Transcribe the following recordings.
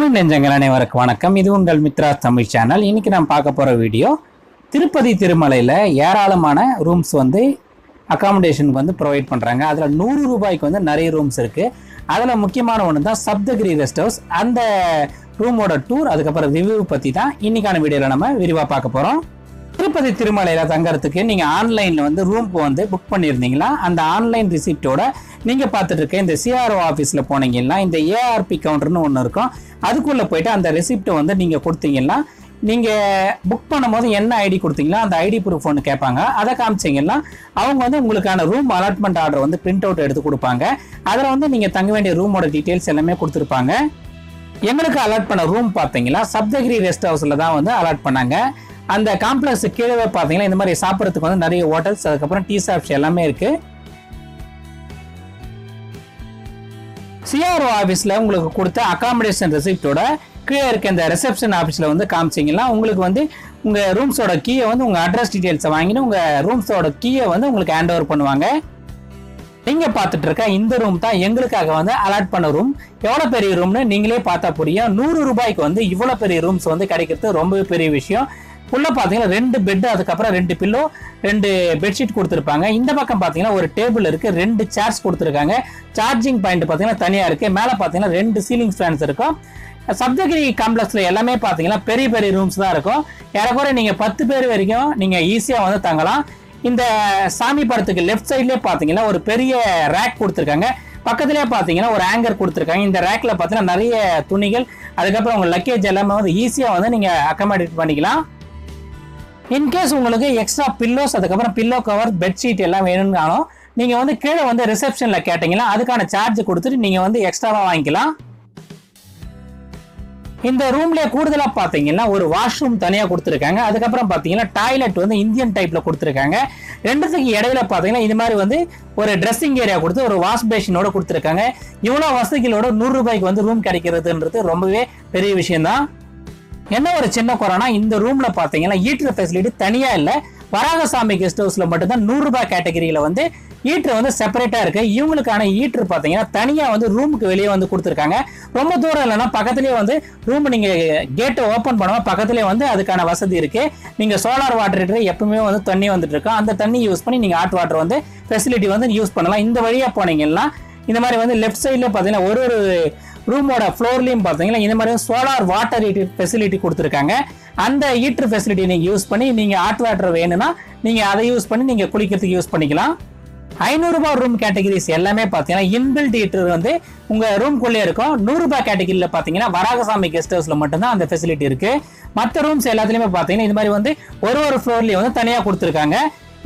தமிழ் நெஞ்சங்கள் அனைவருக்கும் வணக்கம். இது உங்கள் மித்ரா தமிழ் சேனல். இன்னைக்கு நான் பார்க்க போகிற வீடியோ திருப்பதி திருமலையில் ஏராளமான ரூம்ஸ் அகாமடேஷனுக்கு ப்ரொவைட் பண்ணுறாங்க. அதில் 100 ரூபாய்க்கு நிறைய ரூம்ஸ் இருக்குது. அதில் முக்கியமான ஒன்று தான் சப்தகிரி ரெஸ்ட் ஹவுஸ். அந்த ரூமோட டூர் அதுக்கப்புறம் ரிவ்யூ பற்றி தான் இன்னைக்கான வீடியோவில் நம்ம விரிவாக பார்க்க போகிறோம். திருப்பதி திருமலையில் தங்கறதுக்கு நீங்கள் ஆன்லைனில் ரூம்க்கு புக் பண்ணியிருந்தீங்களா, அந்த ஆன்லைன் ரிசிப்டோட நீங்கள் பார்த்துட்டு இருக்க இந்த சிஆர்ஓ ஆஃபீஸில் போனீங்கன்னா இந்த ஏஆர்பி கவுண்டர்னு ஒன்று இருக்கும். அதுக்குள்ளே போயிட்டு அந்த ரெசிப்டை நீங்கள் கொடுத்தீங்கன்னா, நீங்கள் புக் பண்ணும்போது என்ன ஐடி கொடுத்தீங்களா அந்த ஐடி ப்ரூஃப் ஒன்று கேட்பாங்க. அதை காமிச்சிங்கன்னா அவங்க உங்களுக்கான room allotment order print out எடுத்து கொடுப்பாங்க. அதில் நீங்கள் தங்க வேண்டிய ரூமோட டீட்டெயில்ஸ் எல்லாமே கொடுத்துருப்பாங்க. எங்களுக்கு அலாட் பண்ண ரூம் பார்த்தீங்கன்னா சப்தகிரி ரெஸ்ட் ஹவுஸில் தான் அலாட் பண்ணாங்க. அந்த காம்ப்ளெக்ஸ் கீழே பார்த்தீங்கன்னா இந்த மாதிரி சாப்பிட்றதுக்கு நிறைய ஹோட்டல்ஸ், அதுக்கப்புறம் டீ ஷாப்ஸ் எல்லாமே இருக்கு. சிஆர்ஓ ஆஃபீஸில் உங்களுக்கு கொடுத்த அகாமடேஷன் ரெசிப்டோட கீழே இருக்க இந்த ரிசப்ஷன் ஆஃபீஸில் காமிச்சிங்கன்னா உங்களுக்கு உங்கள் ரூம்ஸோட கீயை உங்கள் அட்ரஸ் டீட்டெயில்ஸை வாங்கிட்டு உங்கள் ரூம்ஸோட கீயை உங்களுக்கு ஹேண்ட் ஓவர் பண்ணுவாங்க. நீங்கள் பார்த்துட்டு இருக்க இந்த ரூம் தான் எங்களுக்காக அலாட் பண்ண ரூம். எவ்வளோ பெரிய ரூம்னு நீங்களே பார்த்தா புரியும். 100 ரூபாய்க்கு இவ்வளோ பெரிய ரூம்ஸ் கிடைக்கிறது ரொம்பவே பெரிய விஷயம். உள்ள பார்த்தீங்கன்னா 2 பெட், அதுக்கப்புறம் 2 பில்லோ, 2 பெட்ஷீட் கொடுத்துருப்பாங்க. இந்த பக்கம் பார்த்தீங்கன்னா ஒரு டேபிள் இருக்கு, 2 சேர்ஸ் கொடுத்துருக்காங்க. சார்ஜிங் பாயிண்ட் பார்த்தீங்கன்னா தனியாக இருக்கு. மேலே பார்த்தீங்கன்னா 2 சீலிங் ஃபேன்ஸ் இருக்கும். சப்தகிரி காம்ப்ளெக்ஸ்ல எல்லாமே பார்த்தீங்கன்னா பெரிய பெரிய ரூம்ஸ் தான் இருக்கும். ஏறக்குறைய நீங்க 10 பேர் வரைக்கும் நீங்க ஈஸியா தங்கலாம். இந்த சாமி படத்துக்கு லெஃப்ட் சைட்லேயே பார்த்தீங்கன்னா ஒரு பெரிய ரேக் கொடுத்துருக்காங்க. பக்கத்துலேயே பார்த்தீங்கன்னா ஒரு ஆங்கர் கொடுத்துருக்காங்க. இந்த ரேக்ல பார்த்தீங்கன்னா நிறைய துணிகள், அதுக்கப்புறம் உங்க லக்கேஜ் எல்லாமே ஈஸியாக நீங்க அக்கமடேட் பண்ணிக்கலாம். இன்கேஸ் உங்களுக்கு எக்ஸ்ட்ரா பில்லோஸ், அதுக்கப்புறம் பில்லோ கவர், பெட்ஷீட் எல்லாம் வேணும்னாலும் நீங்க கீழே ரிசப்ஷன்ல கேட்டீங்கன்னா அதுக்கான சார்ஜ் கொடுத்துட்டு நீங்க எக்ஸ்ட்ராவா வாங்கிக்கலாம். இந்த ரூம்ல கூடுதலா பாத்தீங்கன்னா ஒரு வாஷ்ரூம் தனியா கொடுத்துருக்காங்க. அதுக்கப்புறம் பாத்தீங்கன்னா டாய்லெட் இந்தியன் டைப்ல கொடுத்துருக்காங்க. ரெண்டுத்துக்கு இடையில பாத்தீங்கன்னா இது மாதிரி ஒரு ட்ரெஸ்ஸிங் ஏரியா கொடுத்து ஒரு வாஷ் பேஷனோட கொடுத்துருக்காங்க. இவ்வளவு வசதிகளோட 100 ரூபாய்க்கு ரூம் கிடைக்கிறதுன்றது ரொம்பவே பெரிய விஷயம் தான். என்ன ஒரு சின்ன குறைனா இந்த ரூம்ல பாத்தீங்கன்னா ஈட்டர் ஃபெசிலிட்டி தனியா இல்ல. வராகசாமி கெஸ்ட் ஹவுஸ்ல மட்டும் தான் 100 ரூபாய் கேட்டகரியில ஈட்டர் செப்பரேட்டா இருக்கு. இவங்களுக்கான ஈட்டர் பாத்தீங்கன்னா தனியா ரூமுக்கு வெளியே கொடுத்துருக்காங்க. ரொம்ப தூரம் இல்லைன்னா பக்கத்துலயே ரூம் நீங்க கேட்டை ஓபன் பண்ணுவா பக்கத்துலயே அதுக்கான வசதி இருக்கு. நீங்க சோலார் வாட்டர் ஹீட்டர் எப்பவுமே தண்ணி வந்துட்டு இருக்கும். அந்த தண்ணி யூஸ் பண்ணி நீங்க ஹாட் வாட்டர் ஃபெசிலிட்டி யூஸ் பண்ணலாம். இந்த வழியா போனீங்கன்னா இந்த மாதிரி லெஃப்ட் சைட்ல பாத்தீங்கன்னா ஒரு ரூமோட ஃப்ளோர்லயும் பாத்தீங்கன்னா இந்த மாதிரி சோலார் வாட்டர் ஹீட்டர் ஃபெசிலிட்டி கொடுத்துருக்காங்க. அந்த ஹீட்டர் ஃபெசிலிட்டி நீங்க யூஸ் பண்ணி நீங்க ஹாட் வாட்டர் வேணும்னா நீங்க அதை யூஸ் பண்ணி நீங்க குளிக்கிறதுக்கு யூஸ் பண்ணிக்கலாம். 500 ரூபாய் ரூம் கேட்டகரிஸ் எல்லாமே பாத்தீங்கன்னா இன்பில்ட் ஹீட்டர் உங்க ரூம்குள்ளே இருக்கும். 100 ரூபாய் கேட்டகரியில பாத்தீங்கன்னா வராகசாமி கெஸ்ட் ஹவுஸ்ல மட்டும்தான் அந்த ஃபெசிலிட்டி இருக்கு. மற்ற ரூம்ஸ் எல்லாத்துலயுமே பாத்தீங்கன்னா இது மாதிரி ஒரு ஃப்ளோர்லயும் தனியா கொடுத்துருக்காங்க.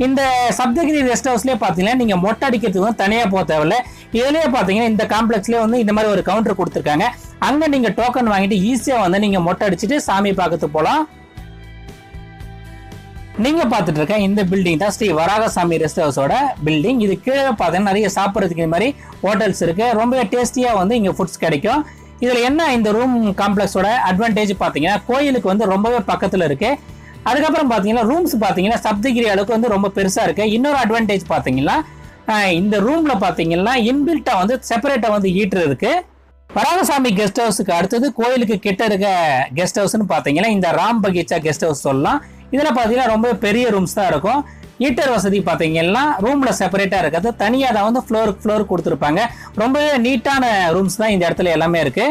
இந்த சப்தகிரி ரெஸ்ட் ஹவுஸ்லயே பாத்தீங்கன்னா நீங்க மொட்டை அடிக்கிறதுக்கு தனியா போக தேவையில்ல. இதுலயே பாத்தீங்கன்னா இந்த காம்ப்ளெக்ஸ்லயே இந்த மாதிரி ஒரு கவுண்டர் கொடுத்துருக்காங்க. அங்க நீங்க டோக்கன் வாங்கிட்டு ஈஸியா நீங்க மொட்டை அடிச்சுட்டு சாமி பார்க்கறதுக்கு போலாம். நீங்க பாத்துட்டு இருக்க இந்த பில்டிங் தான் ஸ்ரீ வராகசாமி ரெஸ்ட் ஹவுஸோட பில்டிங். இது கீழே பாத்தீங்கன்னா நிறைய சாப்பிட்றதுக்கு இந்த மாதிரி ஹோட்டல்ஸ் இருக்கு. ரொம்பவே டேஸ்டியா இங்க ஃபுட்ஸ் கிடைக்கும். இதுல என்ன இந்த ரூம் காம்ப்ளெக்ஸோட அட்வான்டேஜ் பாத்தீங்கன்னா கோயிலுக்கு ரொம்பவே பக்கத்துல இருக்கு. அதுக்கப்புறம் பாத்தீங்கன்னா ரூம்ஸ் பாத்தீங்கன்னா சப்தகிரி அளவுக்கு ரொம்ப பெருசா இருக்கு. இன்னொரு அட்வான்டேஜ் பாத்தீங்கன்னா இந்த ரூம்ல பாத்தீங்கன்னா இன்பில்ட்டா செப்பரேட்டா ஹீட்டர் இருக்கு. வராகசாமி கெஸ்ட் ஹவுஸுக்கு அடுத்தது கோயிலுக்கு கிட்ட இருக்க கெஸ்ட் ஹவுஸ்னு பாத்தீங்கன்னா இந்த ராம் பகீச்சா கெஸ்ட் ஹவுஸ் சொல்லலாம். இதுல பாத்தீங்கன்னா ரொம்ப பெரிய ரூம்ஸ் தான் இருக்கும். ஹீட்டர் வசதி பாத்தீங்கன்னா ரூம்ல செப்பரேட்டா இருக்காது, தனியா தான் ஃப்ளோர் கொடுத்துருப்பாங்க. ரொம்பவே நீட்டான ரூம்ஸ் தான் இந்த இடத்துல எல்லாமே இருக்கு.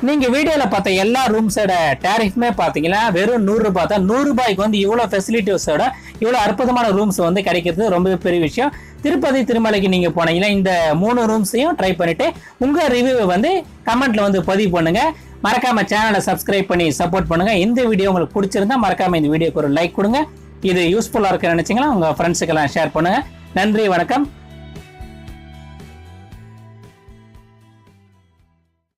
நீங்க வீடியோல பார்த்த எல்லா ரூம்ஸோட டாரிஃப்மே பாத்தீங்கன்னா வெறும் 100 ரூபாய் தான். 100 ரூபாய்க்கு இவ்வளவு ஃபெசிலிட்டிஸோட இவ்வளவு அற்புதமான ரூம்ஸ் கிடைக்கிறது ரொம்பவே பெரிய விஷயம். திருப்பதி திருமலைக்கு நீங்க போனீங்கன்னா இந்த 3 ரூம்ஸையும் ட்ரை பண்ணிட்டு உங்க ரிவ்யூவை கமெண்ட்ல பதிவு பண்ணுங்க. மறக்காம சேனலை சப்ஸ்கிரைப் பண்ணி சப்போர்ட் பண்ணுங்க. இந்த வீடியோ உங்களுக்கு பிடிச்சிருந்தா மறக்காம இந்த வீடியோக்கு ஒரு லைக் கொடுங்க. இது யூஸ்ஃபுல்லா இருக்குன்னு நினைச்சீங்கன்னா உங்க ஃப்ரெண்ட்ஸுக்கெல்லாம் ஷேர் பண்ணுங்க. நன்றி, வணக்கம்.